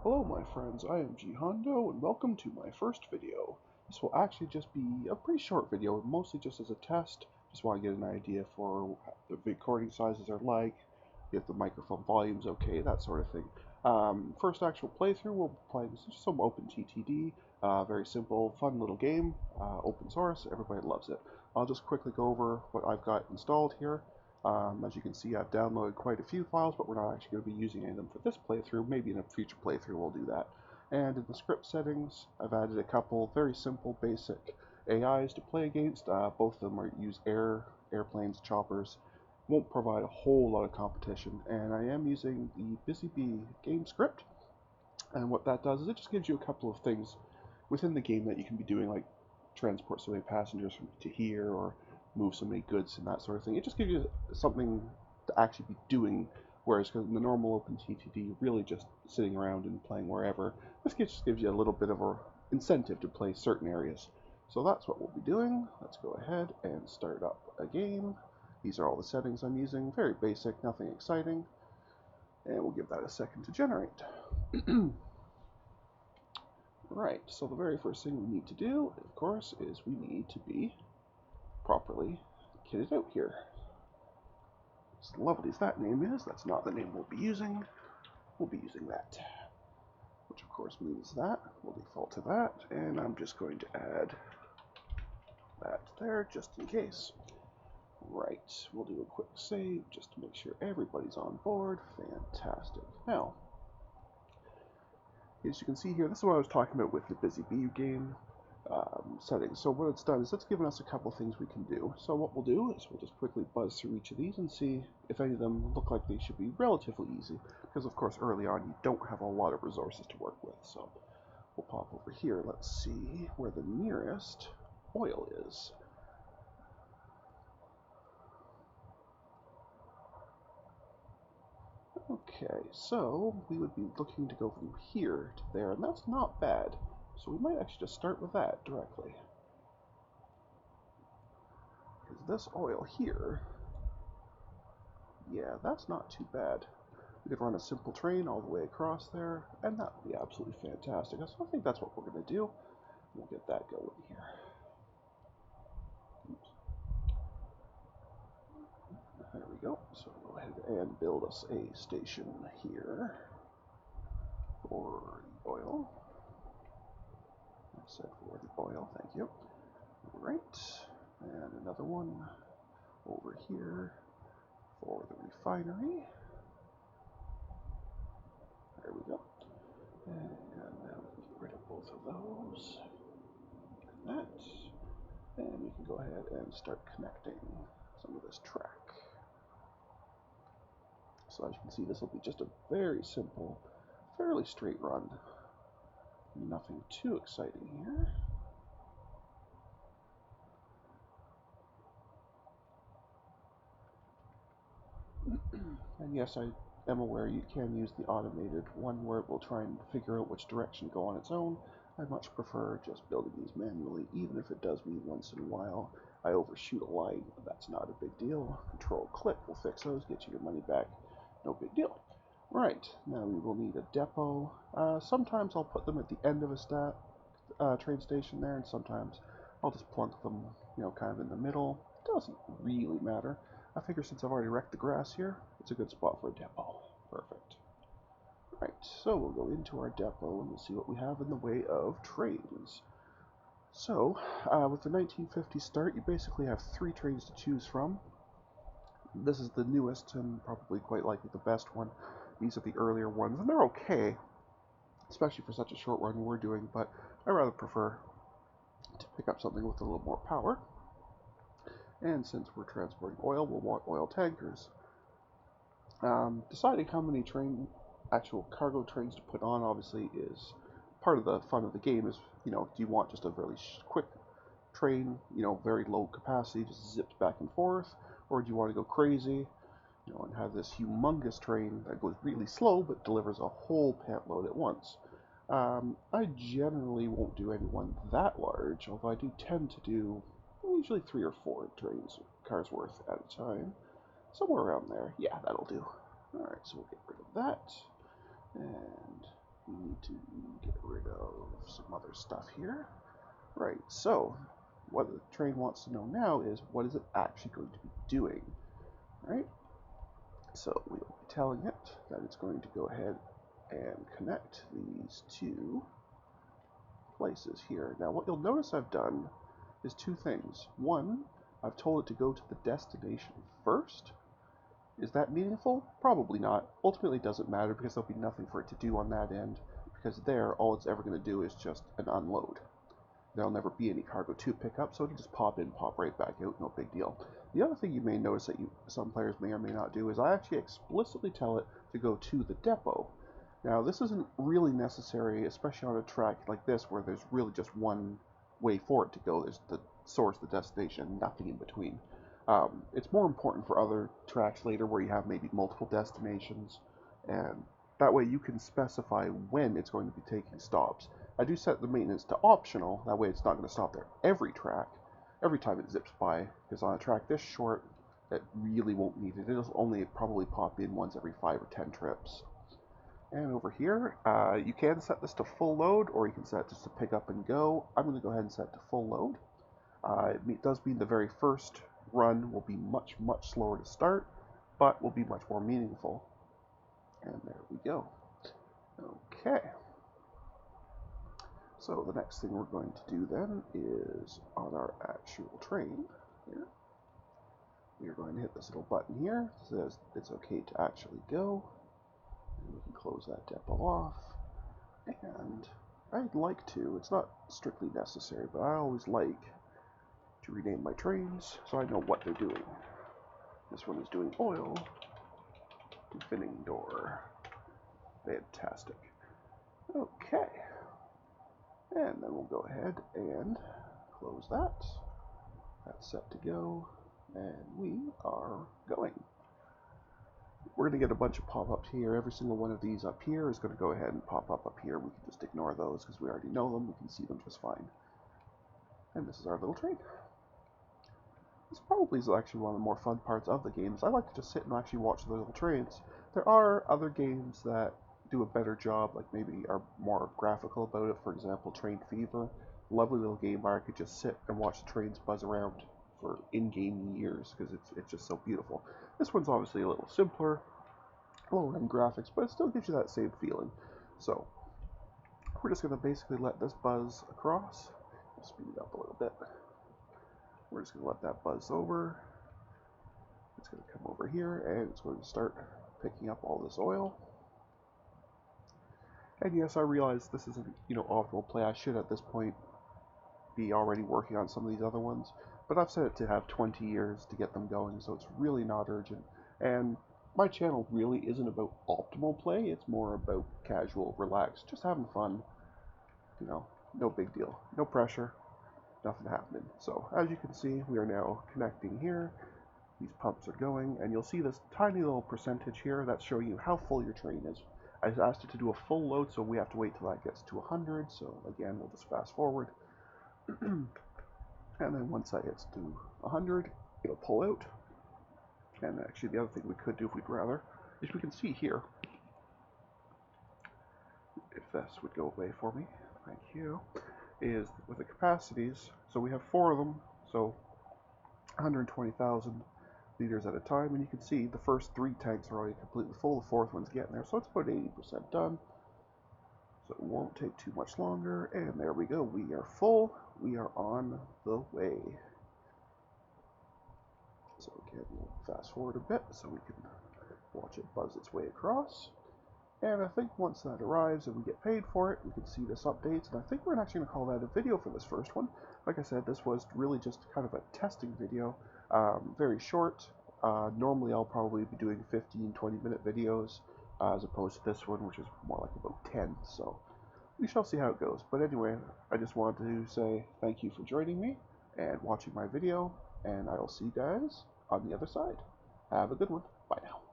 Hello my friends, I am GHondo and welcome to my first video. This will actually just be a pretty short video, mostly just as a test. Just want to get an idea for what the recording sizes are like, if the microphone volume's okay, that sort of thing. First actual playthrough, we'll be playing some OpenTTD, very simple, fun little game, open source, everybody loves it. I'll just quickly go over what I've got installed here. As you can see, I've downloaded quite a few files, but we're not actually going to be using any of them for this playthrough. Maybe in a future playthrough we'll do that. And in the script settings, I've added a couple very simple, basic AIs to play against. Both of them use airplanes, choppers. Won't provide a whole lot of competition. And I am using the Busy Bee game script. And what that does is it just gives you a couple of things within the game that you can be doing, like transport so many passengers from to here, or move so many goods and that sort of thing. It just gives you something to actually be doing, whereas in the normal OpenTTD, you're really just sitting around and playing wherever. This just gives you a little bit of an incentive to play certain areas. So that's what we'll be doing. Let's go ahead and start up a game. These are all the settings I'm using. Very basic, nothing exciting. And we'll give that a second to generate. Right, so the very first thing we need to do, of course, is we need to be properly kitted out here. As lovely as that name is, that's not the name we'll be using. We'll be using that, which of course means that. We'll default to that, and I'm just going to add that there just in case. Right, we'll do a quick save just to make sure everybody's on board. Fantastic. Now, as you can see here, this is what I was talking about with the Busy Bee game settings. So what it's done is it's given us a couple things we can do. So what we'll do is we'll just quickly buzz through each of these and see if any of them look like they should be relatively easy. Because of course early on you don't have a lot of resources to work with. So we'll pop over here. Let's see where the nearest oil is. Okay, so we would be looking to go from here to there, and that's not bad. So we might actually just start with that directly. Because this oil here, yeah, that's not too bad. We could run a simple train all the way across there, and that would be absolutely fantastic. So I think that's what we're going to do. We'll get that going here. Oops. There we go. So we'll go ahead and build us a station here for the oil. I said for the oil, thank you. Right, and another one over here for the refinery. There we go. And now we can get rid of both of those. Like that. And we can go ahead and start connecting some of this track. So as you can see, this will be just a very simple, fairly straight run. Nothing too exciting here. And yes, I am aware you can use the automated one where it will try and figure out which direction to go on its own. I much prefer just building these manually, even if it does mean once in a while I overshoot a line. That's not a big deal. Control click will fix those, get you your money back. No big deal. Right, now we will need a depot. Sometimes I'll put them at the end of a train station there, and sometimes I'll just plunk them, kind of in the middle. Doesn't really matter. I figure since I've already wrecked the grass here, it's a good spot for a depot. Perfect. Right, so we'll go into our depot and we'll see what we have in the way of trains. So, with the 1950 start, you basically have 3 trains to choose from. This is the newest and probably quite likely the best one. These are the earlier ones, and they're okay, especially for such a short run we're doing, but I rather prefer to pick up something with a little more power. And since we're transporting oil, we'll want oil tankers. Deciding how many actual cargo trains to put on obviously is part of the fun of the game. Is, do you want just a really quick train, very low capacity, just zipped back and forth, or do you want to go crazy, and have this humongous train that goes really slow but delivers a whole pant load at once? I generally won't do any one that large, although I do tend to do usually 3 or 4 cars worth at a time. Somewhere around there. Yeah, that'll do. Alright, so we'll get rid of that. And we need to get rid of some other stuff here. Right, so what the train wants to know now is what is it actually going to be doing, right? So we'll be telling it that it's going to go ahead and connect these two places here. Now what you'll notice I've done is two things. One, I've told it to go to the destination first. Is that meaningful? Probably not. Ultimately it doesn't matter because there'll be nothing for it to do on that end, because there all it's ever going to do is just an unload. There'll never be any cargo to pick up, so it'll just pop in, pop right back out, no big deal. The other thing you may notice that some players may or may not do is I actually explicitly tell it to go to the depot. Now this isn't really necessary, especially on a track like this where there's really just one way for it to go. There's the source, the destination, nothing in between. It's more important for other tracks later where you have maybe multiple destinations, and that way you can specify when it's going to be taking stops. I do set the maintenance to optional, that way it's not going to stop there every time it zips by, because on a track this short, it really won't need it. It'll only probably pop in once every 5 or 10 trips. And over here, you can set this to full load, or you can set it just to pick up and go. I'm going to go ahead and set it to full load. It does mean the very first run will be much, much slower to start, but will be much more meaningful. And there we go. Okay. So the next thing we're going to do then is on our actual train here, we are going to hit this little button here. It says it's okay to actually go. And we can close that depot off. And I'd like to, it's not strictly necessary, but I always like to rename my trains so I know what they're doing. This one is doing oil to finning door. Fantastic. Okay. And then we'll go ahead and close that. That's set to go. And we are going. We're going to get a bunch of pop-ups here. Every single one of these up here is going to go ahead and pop up here. We can just ignore those because we already know them. We can see them just fine. And this is our little train. This probably is actually one of the more fun parts of the games. I like to just sit and actually watch the little trains. There are other games that do a better job, like maybe are more graphical about it. For example, Train Fever. Lovely little game where I could just sit and watch the trains buzz around for in-game years because it's just so beautiful. This one's obviously a little simpler, lower end graphics, but it still gives you that same feeling. So we're just going to basically let this buzz across. We'll speed it up a little bit. We're just going to let that buzz over. It's going to come over here and it's going to start picking up all this oil. And yes, I realize this isn't, optimal play. I should at this point be already working on some of these other ones, but I've set it to have 20 years to get them going, so it's really not urgent. And my channel really isn't about optimal play, it's more about casual, relaxed, just having fun. No big deal, no pressure, nothing happening. So as you can see, we are now connecting here. These pumps are going, and you'll see this tiny little percentage here that's showing you how full your train is. I asked it to do a full load, so we have to wait till that gets to 100. So again, we'll just fast forward. And then once that gets to 100, it'll pull out. And actually, the other thing we could do if we'd rather is we can see here, if this would go away for me, thank you, is with the capacities. So we have 4 of them, so 120,000 liters at a time, and you can see the first 3 tanks are already completely full. The 4th one's getting there, so it's about 80% done. So it won't take too much longer, and there we go. We are full. We are on the way. So again, we'll fast forward a bit so we can watch it buzz its way across. And I think once that arrives and we get paid for it, we can see this updates. And I think we're actually going to call that a video for this first one. Like I said, this was really just kind of a testing video. Very short. Normally I'll probably be doing 15-20 minute videos as opposed to this one, which is more like about 10. So we shall see how it goes. But anyway, I just wanted to say thank you for joining me and watching my video. And I will see you guys on the other side. Have a good one. Bye now.